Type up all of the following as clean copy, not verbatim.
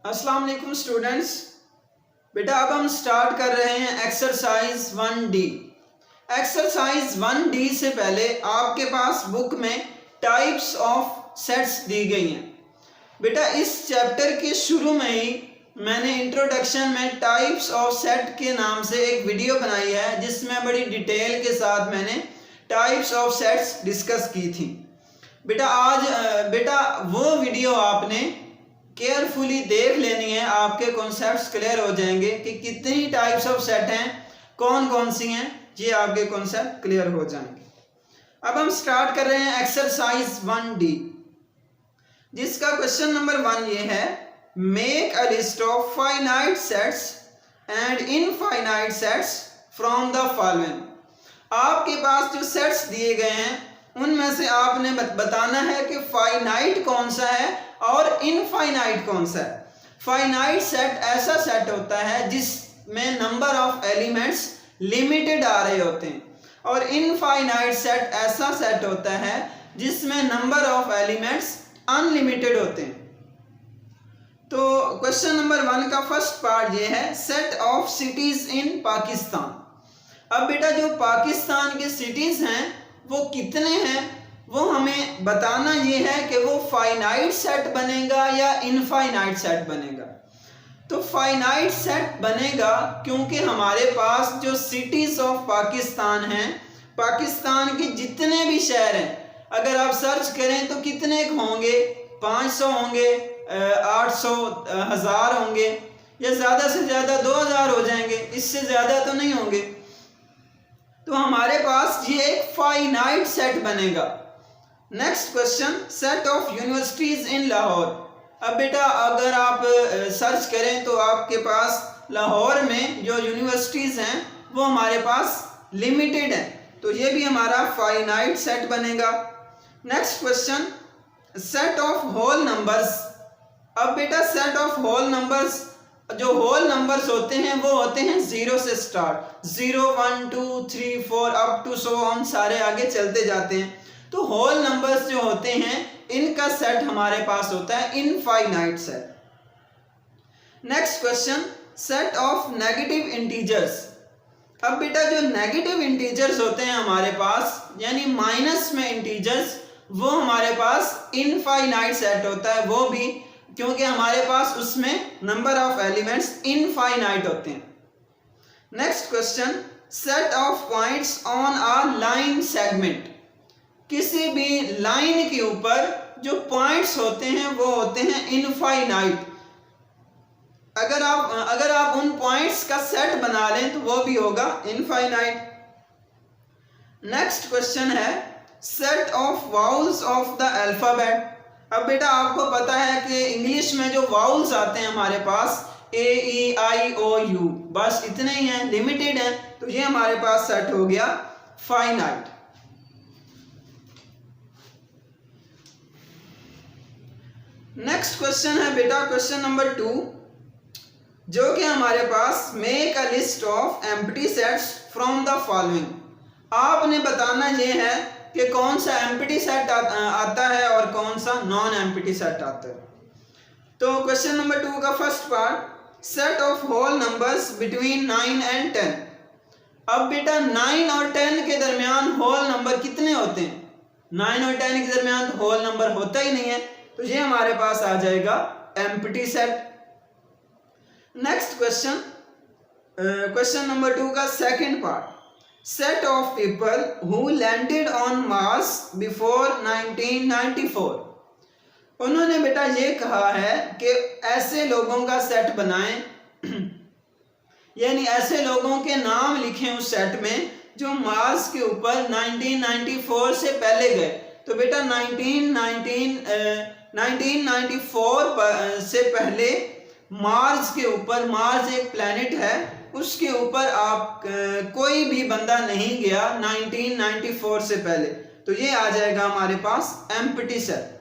अस्सलाम वालेकुम स्टूडेंट्स। बेटा अब हम स्टार्ट कर रहे हैं एक्सरसाइज 1D। एक्सरसाइज 1D से पहले आपके पास बुक में टाइप्स ऑफ सेट्स दी गई हैं। बेटा इस चैप्टर के शुरू में ही मैंने इंट्रोडक्शन में टाइप्स ऑफ सेट के नाम से एक वीडियो बनाई है, जिसमें बड़ी डिटेल के साथ मैंने टाइप्स ऑफ सेट्स डिस्कस की थी। बेटा वो वीडियो आपने केयरफुली देख लेनी है, आपके कॉन्सेप्ट्स क्लियर हो जाएंगे कि कितनी टाइप्स ऑफ सेट हैं, कौन कौन सी हैं, ये आपके कॉन्सेप्ट क्लियर हो जाएंगे। अब हम स्टार्ट कर रहे हैं एक्सरसाइज 1D, जिसका क्वेश्चन नंबर 1 ये है, make a list of finite sets and infinite sets from the following. आपके पास जो सेट्स दिए गए हैं उनमें से आपने बताना है कि फाइनाइट कौन सा है और इनफाइनाइट कौन सा है। फाइनाइट सेट ऐसा सेट होता है जिसमें नंबर ऑफ एलिमेंट्स लिमिटेड आ रहे होते हैं, और इनफाइनाइट सेट ऐसा सेट होता है जिसमें नंबर ऑफ एलिमेंट्स अनलिमिटेड होते हैं। तो क्वेश्चन नंबर 1 का फर्स्ट पार्ट ये है, set of cities in Pakistan. अब बेटा जो पाकिस्तान के सिटीज हैं वो कितने हैं, वो हमें बताना ये है कि वो फाइनाइट सेट बनेगा या इनफाइनाइट सेट बनेगा। तो फाइनाइट सेट बनेगा क्योंकि हमारे पास जो सिटीज ऑफ पाकिस्तान हैं, पाकिस्तान के जितने भी शहर हैं, अगर आप सर्च करें तो कितने होंगे, 500 होंगे, 800, 1000 होंगे, या ज़्यादा से ज़्यादा 2000 हो जाएंगे, इससे ज़्यादा तो नहीं होंगे। तो हमारे पास ये एक फाइनाइट सेट बनेगा। Next question, set of universities in Lahore. अब बेटा अगर आप सर्च करें तो आपके पास लाहौर में जो यूनिवर्सिटीज हैं वो हमारे पास लिमिटेड हैं, तो ये भी हमारा फाइनाइट सेट बनेगा। Next question, set of whole numbers. अब बेटा सेट ऑफ होल नंबर्स, जो होल नंबर्स होते हैं वो होते हैं 0 से start, 0 1 2 3 4 up to so on, सारे आगे चलते जाते हैं। तो होल नंबर्स जो होते हैं इनका सेट हमारे पास होता है infinite set. Next question, set of negative integers. अब बेटा जो नेगेटिव इंटीजर्स होते हैं हमारे पास, यानी माइनस में इंटीजर्स, वो हमारे पास इनफाइनाइट सेट होता है, वो भी क्योंकि हमारे पास उसमें नंबर ऑफ एलिमेंट्स इनफाइनाइट होते हैं। Next question, set of points on a line segment. किसी भी लाइन के ऊपर जो पॉइंट्स होते हैं वो होते हैं इनफाइनाइट। अगर आप उन पॉइंट्स का सेट बना लें तो वो भी होगा इनफाइनाइट। नेक्स्ट क्वेश्चन है, set of vowels of the alphabet. अब बेटा आपको पता है कि इंग्लिश में जो वाउल्स आते हैं हमारे पास A E I O U, बस इतने ही हैं, लिमिटेड हैं, तो ये हमारे पास सेट हो गया फाइनाइट। नेक्स्ट क्वेश्चन है बेटा क्वेश्चन नंबर 2, जो कि हमारे पास, make a list of empty sets from the following. आपने बताना ये है कि कौन सा एम्प्टी सेट आता है और कौन सा नॉन एम्प्टी सेट आता है। तो क्वेश्चन नंबर 2 का first part, set of whole numbers between 9 and 10। अब बेटा 9 और 10 के दरमियान होल नंबर कितने होते हैं? 9 और 10 के दरमियान होल नंबर होता ही नहीं है, तो ये हमारे पास आ जाएगा empty set. Next question, question number 2 का second part, set of people who landed on Mars before 1994। उन्होंने बेटा ये कहा है कि ऐसे लोगों का सेट बनाएं, यानी ऐसे लोगों के नाम लिखें उस सेट में जो मार्स के ऊपर 1994 से पहले गए। तो बेटा 1994 से पहले मार्स के ऊपर, मार्स एक प्लैनेट है, उसके ऊपर आप कोई भी बंदा नहीं गया 1994 से पहले, तो ये आ जाएगा हमारे पास empty set.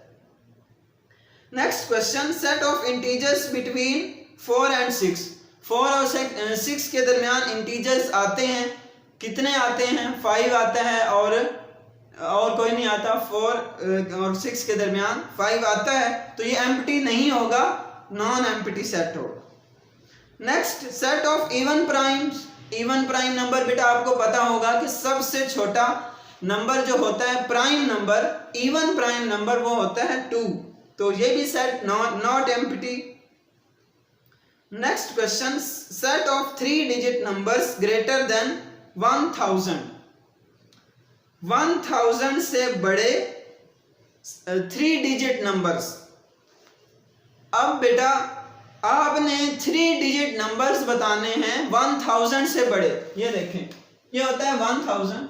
Next question, set of integers between 4 and 6। 4 और 6 के दरमियान इंटीजर्स आते हैं, कितने आते हैं? 5 आता है और कोई नहीं आता। 4 और 6 के दरमियान 5 आता है, तो ये एम्प्टी नहीं होगा, नॉन एम्प्टी सेट होगा। Next set of even primes. Even prime number बेटा आपको पता होगा कि सबसे छोटा नंबर जो होता है prime number, even prime number, वो होता है 2। तो ये भी set not empty. Next question, set of 3 digit numbers greater than 1000। 1000 से बड़े 3 डिजिट नंबर्स। अब बेटा आपने 3 डिजिट नंबर्स बताने हैं 1000 से बड़े। ये देखें, ये होता है 1000,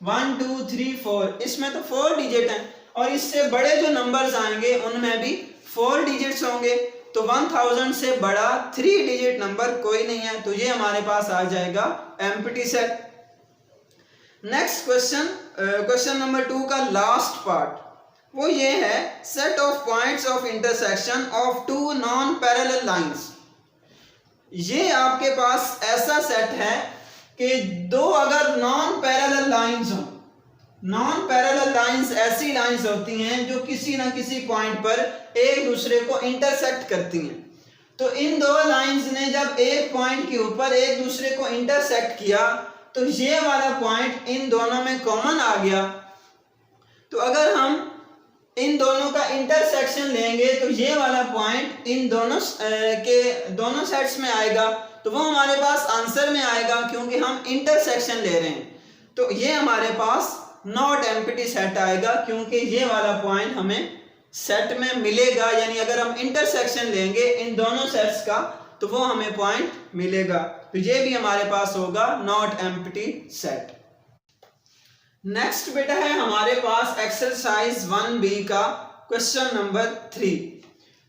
1 2 3 4, इसमें तो 4 डिजिट हैं और इससे बड़े जो नंबर्स आएंगे उनमें भी 4 डिजिट्स होंगे। तो 1000 से बड़ा 3 डिजिट नंबर कोई नहीं है, तो ये हमारे पास आ जाएगा empty set. Next question, question number 2 का लास्ट पार्ट, वो ये है set of points of intersection of 2 non parallel lines. ये आपके पास ऐसा सेट है कि 2 अगर नॉन पैरेलल लाइंस हो, नॉन पैरेलल लाइंस ऐसी लाइंस होती हैं जो किसी ना किसी पॉइंट पर एक दूसरे को इंटरसेक्ट करती हैं। तो इन 2 लाइंस ने जब एक पॉइंट के ऊपर एक दूसरे को इंटरसेक्ट किया तो ये वाला पॉइंट इन दोनों में कॉमन आ गया। तो अगर हम इन दोनों का इंटरसेक्शन लेंगे तो ये वाला पॉइंट इन दोनों के दोनों सेट्स में आएगा, तो वो हमारे पास आंसर में आएगा क्योंकि हम इंटरसेक्शन ले रहे हैं। तो ये हमारे पास नॉट एम्प्टी सेट आएगा क्योंकि ये वाला पॉइंट हमें सेट में मिलेगा, यानी अगर हम इंटरसेक्शन लेंगे इन दोनों सेट्स का तो वो हमें पॉइंट मिलेगा। तो ये भी हमारे पास होगा नॉट एम्प्टी सेट। नेक्स्ट बेटा है हमारे पास एक्सरसाइज 1B का क्वेश्चन नंबर 3।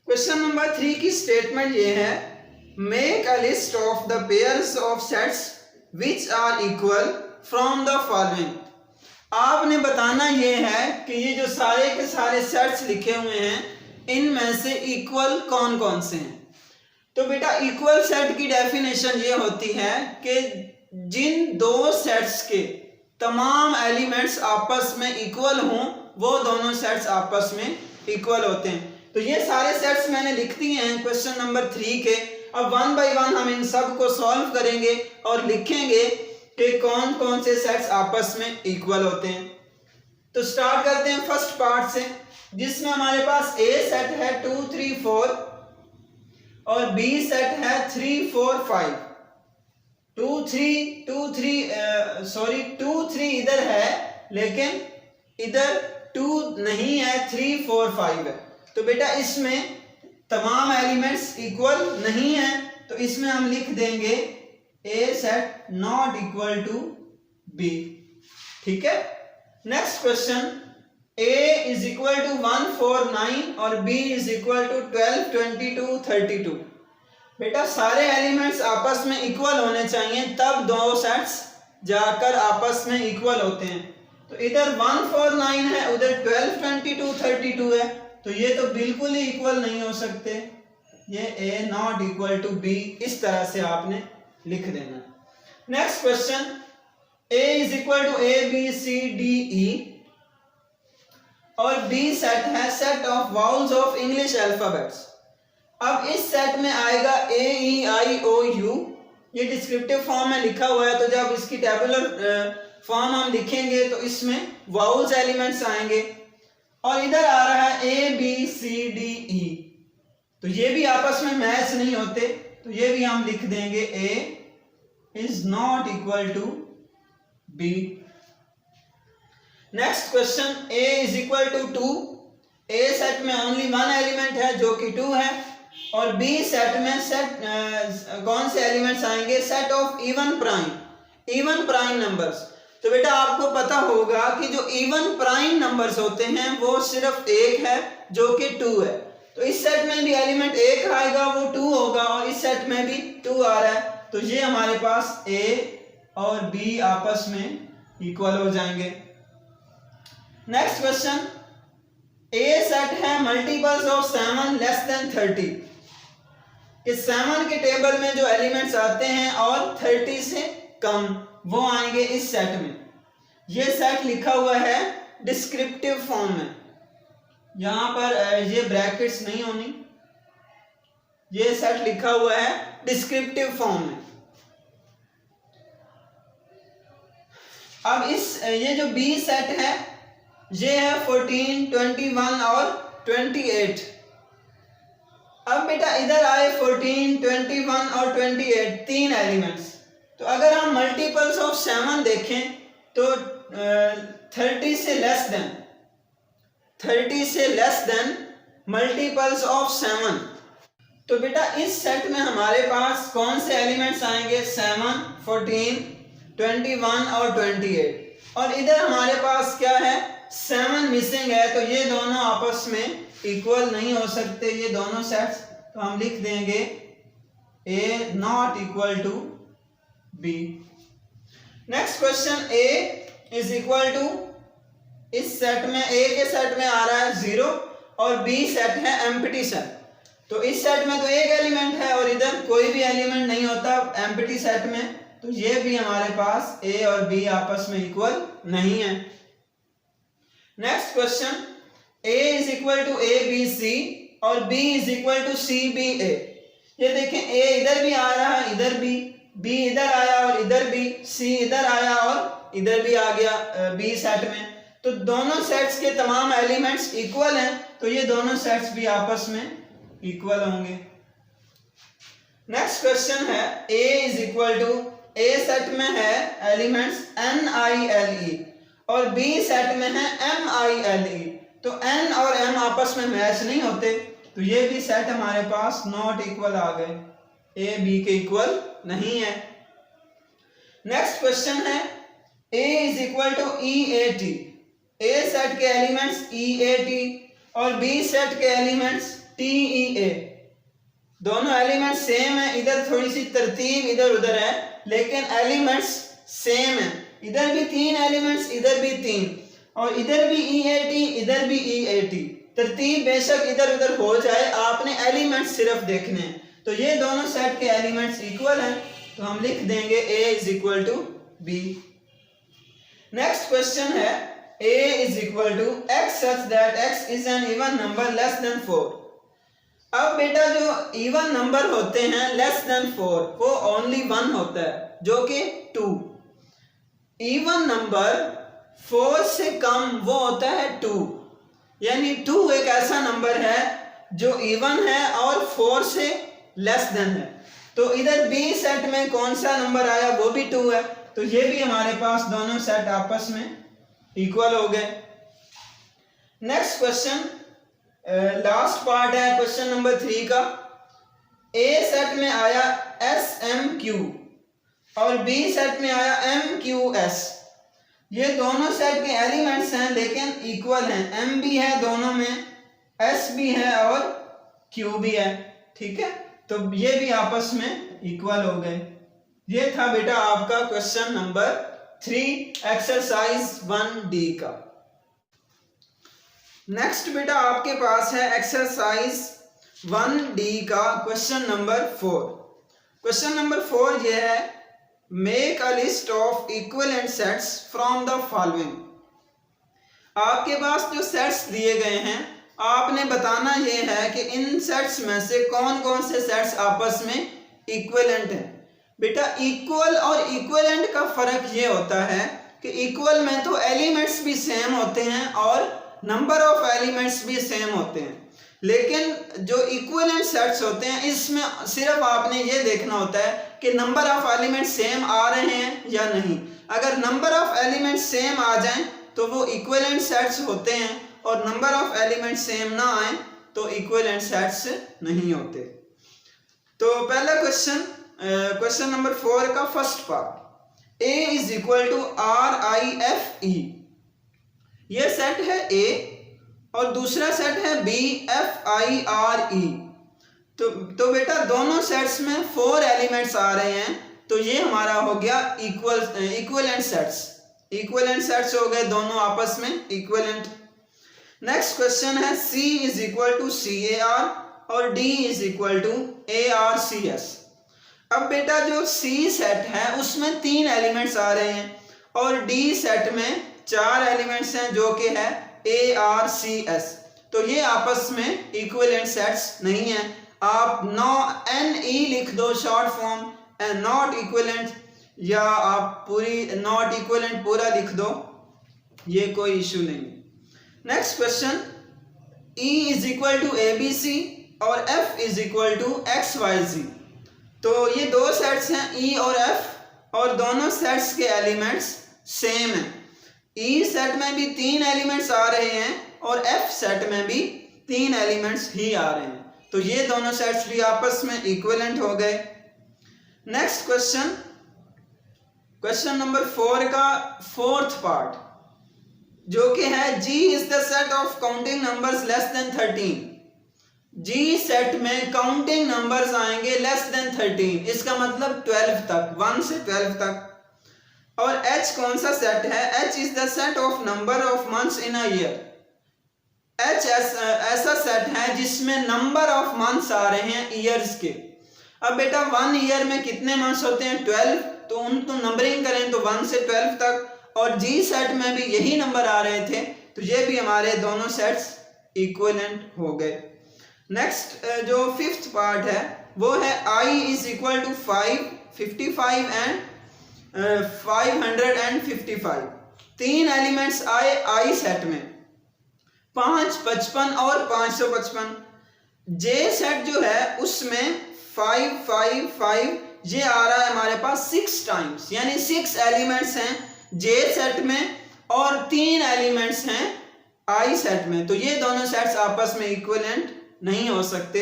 क्वेश्चन नंबर 3 की स्टेटमेंट ये है, make a list of the pairs of sets which are equal from the following. आपने बताना ये है कि ये जो सारे के सारे सेट्स लिखे हुए हैं इनमें से इक्वल कौन कौन से हैं। तो बेटा इक्वल सेट की डेफिनेशन ये होती है कि जिन 2 सेट्स के तमाम एलिमेंट्स आपस में इक्वल हों वो दोनों सेट्स आपस में इक्वल होते हैं। तो ये सारे सेट्स मैंने लिख दिए हैं क्वेश्चन नंबर 3 के। अब 1 बाय 1 हम इन सब को सॉल्व करेंगे और लिखेंगे कि कौन कौन से सेट्स आपस में इक्वल होते हैं। तो स्टार्ट करते हैं फर्स्ट पार्ट से, जिसमें हमारे पास ए सेट है 2 3 4 और बी सेट है 3 4 5। 2 3 इधर है लेकिन इधर 2 नहीं है, 3 4 5 है। तो बेटा इसमें तमाम एलिमेंट्स इक्वल नहीं है, तो इसमें हम लिख देंगे A set not equal to B. ठीक है। Next question, A is equal to 1 4 9 और बी इज इक्वल टू 12 22 32। बेटा सारे एलिमेंट्स आपस में इक्वल होने चाहिए तब 2 सेट्स जाकर आपस में इक्वल होते हैं। तो इधर 1 4 9 है, उधर 12 22 32 है, तो ये तो बिल्कुल ही इक्वल नहीं हो सकते। ये A not equal to B, इस तरह से आपने लिख देना। Next question, a is equal to A B C D E और b सेट है set of vowels of English alphabets. अब इस सेट में आएगा A E I O U, ये डिस्क्रिप्टिव फॉर्म में लिखा हुआ है, तो जब इसकी टेबुलर फॉर्म हम लिखेंगे तो इसमें वाउल्स एलिमेंट्स आएंगे। और इधर आ रहा है ए बी सी डी ई, तो ये भी आपस में मैच नहीं होते, तो ये भी हम लिख देंगे A is not equal to B. Next question, A is equal to 2। A set में ओनली 1 एलिमेंट है जो कि 2 है, और बी सेट में कौन से एलिमेंट्स आएंगे, set of even prime numbers. तो बेटा आपको पता होगा कि जो इवन प्राइम नंबर्स होते हैं वो सिर्फ एक है जो कि 2 है। तो इस सेट में भी एलिमेंट 1 आएगा, वो 2 होगा, और इस सेट में भी 2 आ रहा है, तो ये हमारे पास ए और बी आपस में इक्वल हो जाएंगे। नेक्स्ट क्वेश्चन, ए सेट है मल्टीपल्स ऑफ 7 लेस देन 30। इस 7 के टेबल में जो एलिमेंट्स आते हैं और 30 से कम वो आएंगे इस सेट में। ये सेट लिखा हुआ है डिस्क्रिप्टिव फॉर्म में, यहाँ पर ये ब्रैकेट्स नहीं होनी, ये सेट लिखा हुआ है डिस्क्रिप्टिव फॉर्म में। अब ये जो बी सेट है ये है 14, 21 और 28। अब बेटा इधर आए 14, 21 और 28 तीन एलिमेंट्स। तो अगर हम मल्टीपल्स ऑफ 7 देखें तो 30 से लेस देन मल्टीपल्स ऑफ 7। तो बेटा इस सेट में हमारे पास कौन से एलिमेंट्स आएंगे? 7, 14, 21 और 28। और इधर हमारे पास क्या है? 7 मिसिंग है, तो ये दोनों आपस में इक्वल नहीं हो सकते ये दोनों सेट्स। तो हम लिख देंगे A not equal to B। Next question, A is equal to, इस सेट में A के सेट में आ रहा है 0 और B सेट है एम्प्टी सेट। तो इस सेट में तो एक एलिमेंट है और इधर कोई भी एलिमेंट नहीं होता एम्प्टी सेट में, तो ये भी हमारे पास A और B आपस में इक्वल नहीं है। Next question, A is equal to ABC और B is equal to CBA। ये देखें A इधर भी आ रहा है, इधर भी, B इधर आया और इधर भी, C इधर आया और इधर भी आ गया B सेट में। तो दोनों सेट्स के तमाम एलिमेंट्स इक्वल हैं, तो ये दोनों सेट्स भी आपस में इक्वल होंगे। नेक्स्ट क्वेश्चन है, A is equal to, A set में है एलिमेंट्स NILE और B सेट में है MILE। तो N और M आपस में मैच नहीं होते, तो ये भी सेट हमारे पास नॉट इक्वल आ गए, A B के इक्वल नहीं है। नेक्स्ट क्वेश्चन है, A is equal to EAT। A set के एलिमेंट्स EAT और B सेट के एलिमेंट्स TEA। दोनों एलिमेंट्स सेम है, इधर थोड़ी सी तरतीब इधर उधर है लेकिन एलिमेंट्स सेम है। इधर भी 3 एलिमेंट्स, इधर भी 3, और इधर भी EAT इधर भी EAT। तरतीब बेशक इधर उधर हो जाए, आपने एलिमेंट्स सिर्फ देखने हैं। तो ये दोनों सेट के एलिमेंट्स इक्वल हैं, तो हम लिख देंगे A is equal to B। Next question है, A is equal to x such that x is an even number less than 4। अब बेटा जो इवन नंबर होते हैं लेस देन 4 वो ओनली 1 होता है, जो कि 2। इवन नंबर 4 से कम वो होता है 2, यानी 2 एक ऐसा नंबर है जो इवन है और 4 से लेस देन है। तो इधर B सेट में कौन सा नंबर आया? वो भी 2 है, तो ये भी हमारे पास दोनों सेट आपस में इक्वल हो गए। नेक्स्ट क्वेश्चन, लास्ट पार्ट है क्वेश्चन नंबर 3 का। A सेट में आया SMQ और B सेट में आया MQS। ये दोनों सेट के एलिमेंट्स हैं लेकिन इक्वल हैं, M भी है दोनों में, S भी है और Q भी है, ठीक है। तो ये भी आपस में इक्वल हो गए। ये था बेटा आपका क्वेश्चन नंबर 3 एक्सरसाइज 1D का। नेक्स्ट बेटा आपके पास है एक्सरसाइज 1D का क्वेश्चन नंबर 4। क्वेश्चन नंबर 4 ये है, make a list of equivalent sets from the following. आपके पास जो सेट्स दिए गए हैं आपने बताना ये है कि इन सेट्स में से कौन कौन से सेट्स आपस में इक्विवेलेंट हैं। बेटा इक्वल और इक्विवेलेंट का फर्क ये होता है कि इक्वल में तो एलिमेंट्स भी सेम होते हैं और नंबर ऑफ एलिमेंट्स भी सेम होते हैं, लेकिन जो इक्विवेलेंट सेट्स होते हैं इसमें सिर्फ आपने ये देखना होता है कि नंबर ऑफ एलिमेंट्स सेम आ रहे हैं या नहीं। अगर नंबर ऑफ एलिमेंट्स सेम आ जाएं तो वो इक्विवेलेंट सेट्स होते हैं, और नंबर ऑफ एलिमेंट्स सेम ना आए तो इक्विवेलेंट सेट्स नहीं होते। तो पहला क्वेश्चन, क्वेश्चन नंबर 4 का first part, A is equal to RIFE। ये सेट है A और दूसरा सेट है BFIRE। तो बेटा दोनों सेट्स में 4 एलिमेंट्स आ रहे हैं, तो ये हमारा हो गया इक्विवेलेंट सेट्स। इक्विवेलेंट सेट्स हो गए दोनों आपस में इक्विवेलेंट। नेक्स्ट क्वेश्चन है, C is equal to CAR और D is equal to ARCS। अब बेटा जो C सेट है उसमें 3 एलिमेंट्स आ रहे हैं और D सेट में 4 एलिमेंट्स हैं जो कि है ARCS। तो ये आपस में इक्विवेलेंट सेट्स नहीं है। आप NE लिख दो short form, and not equivalent, या आप पूरी नॉट इक्विवेलेंट पूरा लिख दो, ये कोई इशू नहीं। Next question, E is equal to ABC और F is equal to XYZ। तो ये दो सेट्स हैं E और F, और दोनों सेट्स के एलिमेंट्स सेम हैं। E सेट में भी 3 एलिमेंट्स आ रहे हैं और F सेट में भी 3 एलिमेंट्स ही आ रहे हैं, तो ये दोनों सेट्स भी आपस में इक्विवेलेंट हो गए। नेक्स्ट क्वेश्चन, क्वेश्चन नंबर 4 का फोर्थ पार्ट, जो कि है G is the set of counting numbers less than 13। G set में काउंटिंग नंबर्स आएंगे लेस देन 13, इसका मतलब 12 तक, 1 से 12 तक। और H कौन सा सेट है? H is the set of number of months in a year. H ऐसा सेट है जिसमें नंबर ऑफ मंथ्स आ रहे हैं ईयर्स के। अब बेटा 1 ईयर में कितने मंथ्स होते हैं? 12, तो उनको नंबरिंग करें तो 1 से 12 तक, और G सेट में भी यही नंबर आ रहे थे, तो ये भी हमारे दोनों सेट्स इक्विवेलेंट हो गए। नेक्स्ट जो 5th पार्ट है वो है I is equal to 5, 55 and 555। 3 elements आए I सेट में, 5, 55 और 555। J सेट जो है उसमें 5, 5, 5 ये आ रहा है हमारे पास 6 टाइम्स, यानी 6 एलिमेंट्स हैं J सेट में और 3 एलिमेंट्स हैं I सेट में, तो ये दोनों सेट्स आपस में इक्विवेलेंट नहीं हो सकते,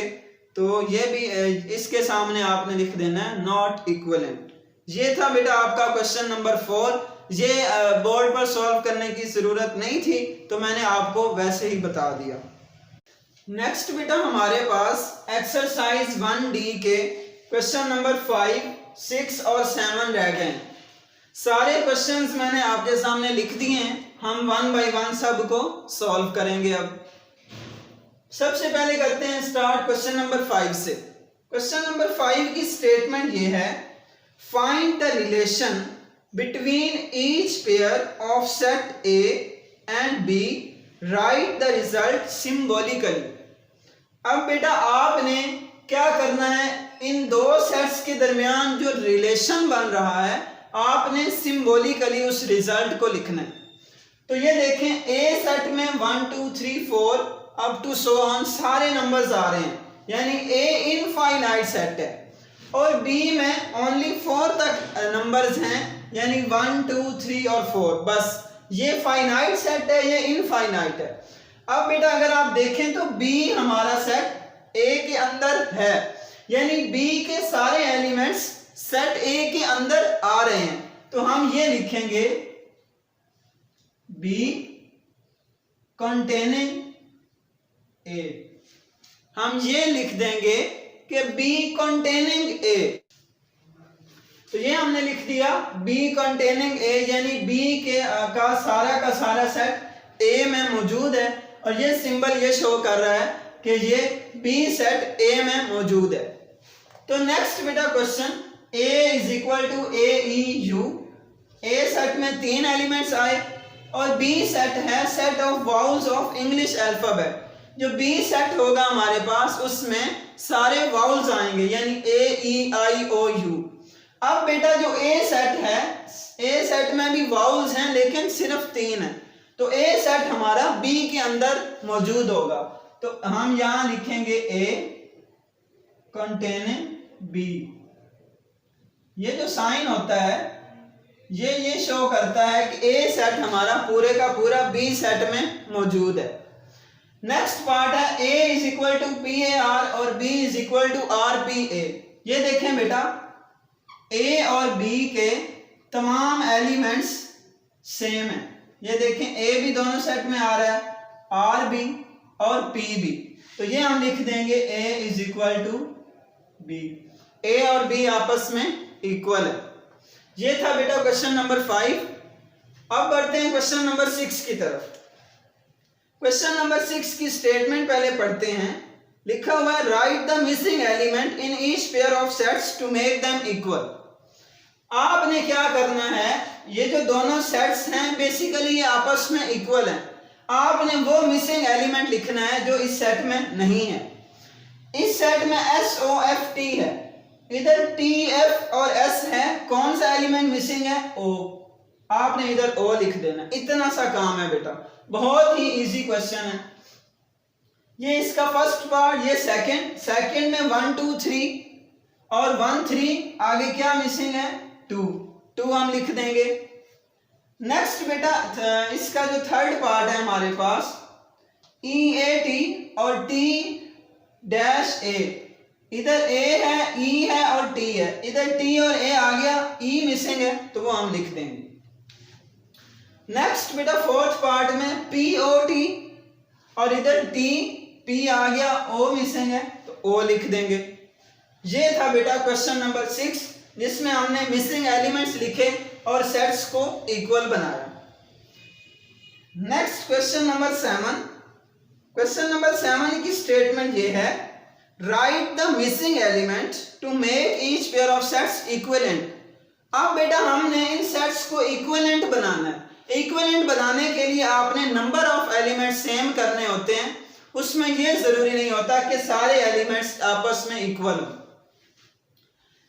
तो ये भी इसके सामने आपने लिख देना है नॉट इक्विवेलेंट। ये था बेटा आपका क्वेश्चन नंबर 4। ये बोर्ड पर सॉल्व करने की जरूरत नहीं थी, तो मैंने आपको वैसे ही बता दिया। नेक्स्ट बेटा हमारे पास एक्सरसाइज 1D के क्वेश्चन नंबर 5, 6 और 7 रह गए। सारे क्वेश्चंस मैंने आपके सामने लिख दिए हैं, हम 1 बाय 1 सबको सॉल्व करेंगे। अब सबसे पहले करते हैं स्टार्ट क्वेश्चन नंबर 5 से। क्वेश्चन नंबर 5 की स्टेटमेंट ये है, find the relation between each pair of set A and B, right the result symbolically. अब बेटा आपने क्या करना है, इन दो सेट्स के दरमियान जो रिलेशन बन रहा है आपने सिंबॉलिकली उस रिजल्ट को लिखना है। तो ये देखें, A सेट में 1 2 3 4 अप टू सो ऑन सारे नंबर्स आ रहे हैं, यानी A इनफाइनाइट सेट है, और B में ओनली 4 तक नंबर्स हैं, यानी 1 2 3 और 4, बस ये फाइनाइट सेट है, ये इनफाइनाइट है। अब बेटा अगर आप देखें तो B हमारा सेट A के अंदर है, यानी B के सारे एलिमेंट्स सेट A के अंदर आ रहे हैं, तो हम ये लिखेंगे B कंटेनिंग A। हम ये लिख देंगे कि B कंटेनिंग A, तो ये हमने लिख दिया B कंटेनिंग A, यानी B के का सारा सेट A में मौजूद है, और ये सिंबल ये शो कर रहा है कि ये B सेट A में मौजूद है। तो नेक्स्ट बेटा question, A is equal to AEU। A set में 3 एलिमेंट्स आए, और B सेट है set of vowels of English alphabet. जो B सेट होगा हमारे पास उसमें सारे वाउल्स आएंगे, यानी A E I O U। अब बेटा जो A सेट है, A सेट में भी वाउल्स हैं लेकिन सिर्फ 3 है, तो A सेट हमारा B के अंदर मौजूद होगा, तो हम यहां लिखेंगे A कंटेनिंग B। ये जो साइन होता है ये शो करता है कि A सेट हमारा पूरे का पूरा B सेट में मौजूद है। नेक्स्ट पार्ट है A is equal to PAR और B is equal to RPA। ये देखें बेटा, A और B के तमाम एलिमेंट्स सेम है, ये देखें A भी दोनों सेट में आ रहा है, R भी और P भी, तो ये हम लिख देंगे A is equal to B। A और B आपस में इक्वल है। ये था बेटा क्वेश्चन नंबर 5। अब बढ़ते हैं क्वेश्चन नंबर 6 की तरफ। क्वेश्चन नंबर 6 की स्टेटमेंट पहले पढ़ते हैं। लिखा हुआ है, write the missing element in each pair of sets to make them equal. आपने क्या करना है, ये जो दोनों सेट्स हैं बेसिकली ये आपस में इक्वल हैं, आपने वो मिसिंग एलिमेंट लिखना है जो इस सेट में नहीं है। इस सेट में SOFT है, इधर TF और S है, कौन सा एलिमेंट मिसिंग है? O। आपने इधर O लिख देना, इतना सा काम है बेटा, बहुत ही इजी क्वेश्चन है। ये इसका फर्स्ट पार्ट, ये सेकंड में 1 2 3 और 1 3 आगे क्या मिसिंग है? 2 हम लिख देंगे। नेक्स्ट बेटा इसका जो थर्ड पार्ट है हमारे पास EAT और T-A, इधर A है, E है और T है, इधर T और A आ गया, E मिसिंग है तो वो हम लिख देंगे। नेक्स्ट बेटा फोर्थ पार्ट में POT और इधर P आ गया, O मिसिंग है तो O लिख देंगे। ये था बेटा क्वेश्चन नंबर 6 जिसमें हमने मिसिंग एलिमेंट्स लिखे और सेट्स को इक्वल बनाया। Next question number 7। Question number 7 की स्टेटमेंट ये है, write the missing element to make each pair of sets equivalent. अब बेटा हमने इन सेट्स को इक्विवेलेंट बनाना है। इक्विवेलेंट बनाने के लिए आपने नंबर ऑफ एलिमेंट सेम करने होते हैं, उसमें ये जरूरी नहीं होता कि सारे एलिमेंट्स आपस में इक्वल हो।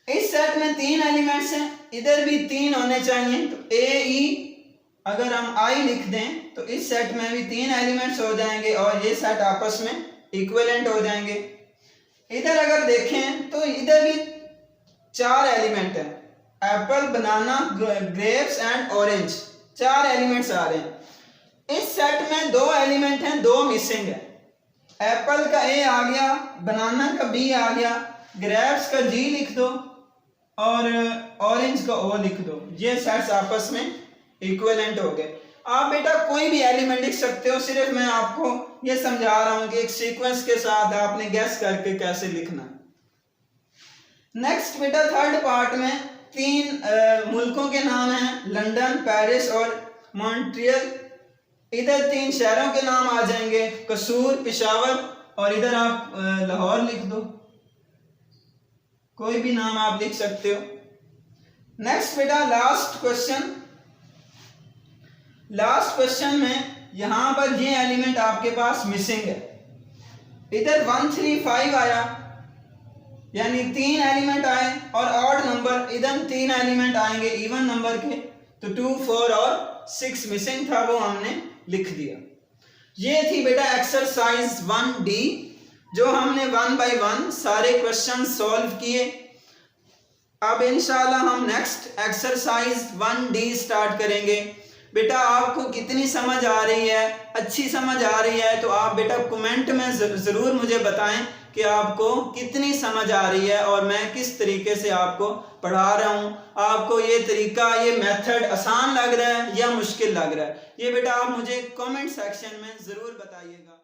इस सेट में 3 एलिमेंट्स हैं, इधर भी 3 होने चाहिए, तो AE अगर हम I लिख दें तो इस सेट में भी 3 एलिमेंट्स हो जाएंगे और ये सेट आपस में इक्विवेलेंट हो जाएंगे। इधर अगर देखें तो इधर भी 4 एलिमेंट हैं, apple, banana, grapes and orange, 4 elements आ रहे हैं। इस सेट में 2 एलिमेंट हैं, 2 मिसिंग है। एप्पल का A आ गया, बनाना का B आ गया, ग्रेप्स का G लिख दो और ऑरेंज का O लिख दो। ये सेट्स आपस में इक्विवेलेंट हो गए। आप बेटा कोई भी एलिमेंट लिख सकते हो, सिर्फ मैं आपको ये समझा रहा हूं कि एक सीक्वेंस के साथ आपने गैस करके कैसे लिखना। नेक्स्ट बेटा थर्ड पार्ट में 3 मुल्कों के नाम हैं, लंदन, पेरिस और मॉन्ट्रियल। इधर 3 शहरों के नाम आ जाएंगे, कसूर, पेशावर, और इधर आप लाहौर लिख दो, कोई भी नाम आप लिख सकते हो। नेक्स्ट बेटा लास्ट क्वेश्चन में यहां पर ये एलिमेंट आपके पास मिसिंग है। इधर 1 3 5 आया, यानी 3 एलिमेंट आए, और ऑड नंबर इधर 3 एलिमेंट आएंगे इवन नंबर के, तो 2 4 और 6 मिसिंग था, वो हमने लिख दिया। ये थी बेटा एक्सरसाइज 1D जो हमने 1 by 1 सारे क्वेश्चन सॉल्व किए। अब इंशाल्लाह हम नेक्स्ट एक्सरसाइज 1D स्टार्ट करेंगे। बेटा आपको कितनी समझ आ रही है, अच्छी समझ आ रही है तो आप बेटा कमेंट में ज़रूर मुझे बताएं कि आपको कितनी समझ आ रही है और मैं किस तरीके से आपको पढ़ा रहा हूँ। आपको ये तरीका, ये मेथड आसान लग रहा है या मुश्किल लग रहा है, ये बेटा आप मुझे कमेंट सेक्शन में ज़रूर बताइएगा।